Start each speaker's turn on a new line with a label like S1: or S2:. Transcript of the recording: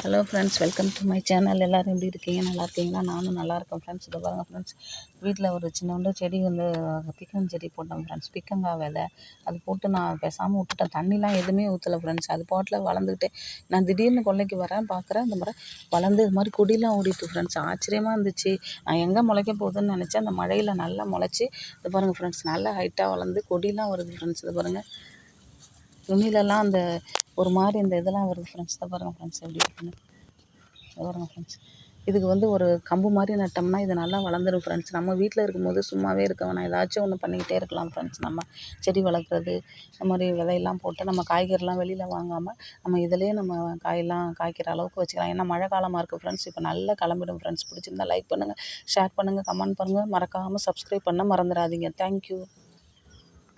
S1: Hello friends, welcome to my channel. எல்லோரும் எப்படி இருக்கீங்க? நல்லா இருக்கீங்களா? நானும் நல்லா இருக்கேன் ஃப்ரெண்ட்ஸ். இதை பாருங்கள் ஃப்ரெண்ட்ஸ், வீட்டில் ஒரு சின்னோண்டு செடி பிக்கன் செடி போட்டோம் ஃப்ரெண்ட்ஸ். பிக்கங்காய் விதை அது போட்டு நான் பேசாமல் விட்டுட்டேன். தண்ணிலாம் எதுவுமே ஊற்றலை ஃப்ரெண்ட்ஸ். அது பாட்டில் வளர்ந்துக்கிட்டே நான் திடீர்னு கொல்லைக்கு பார்க்குறேன். இந்த மாதிரி வளர்ந்து இது மாதிரி கொடிலாம் ஓடிட்டு ஃப்ரெண்ட்ஸ். ஆச்சரியமாக இருந்துச்சு. நான் எங்கே முளைக்க போகுதுன்னு நினச்சேன். அந்த மழையில் நல்லா முளைச்சி இது பாருங்கள் ஃப்ரெண்ட்ஸ், நல்லா ஹைட்டாக வளர்ந்து கொடிலாம் வருது ஃப்ரெண்ட்ஸ். இது பாருங்கள், துணிலெல்லாம் அந்த ஒரு மாதிரி இந்த இதெல்லாம் வருது ஃப்ரெண்ட்ஸ். இதை பாருங்கள் ஃப்ரெண்ட்ஸ், எப்படி இருக்குன்னு பாருங்கள் ஃப்ரெண்ட்ஸ். இதுக்கு ஒரு கம்பு மாதிரி நட்டோம்னா இது நல்லா வளர்ந்துடும் ஃப்ரெண்ட்ஸ். நம்ம வீட்டில் இருக்கும்போது சும்மாவே இருக்க வேணாம், ஏதாச்சும் ஒன்று பண்ணிக்கிட்டே இருக்கலாம் ஃப்ரெண்ட்ஸ். நம்ம செடி வளர்க்குறது இந்த மாதிரி விதையெல்லாம் போட்டு நம்ம காய்கறிலாம் வெளியில் வாங்காமல் நம்ம இதிலே நம்ம காயெல்லாம் காய்க்கிற அளவுக்கு வச்சுக்கலாம். ஏன்னா மழை காலமாக இருக்குது ஃப்ரெண்ட்ஸ். இப்போ நல்லா கிளம்பிடும் ஃப்ரெண்ட்ஸ். பிடிச்சிருந்தா லைக் பண்ணுங்கள், ஷேர் பண்ணுங்கள், கமெண்ட் பண்ணுங்கள். மறக்காமல் சப்ஸ்கிரைப் பண்ண மறந்துடாதீங்க. தேங்க்யூ.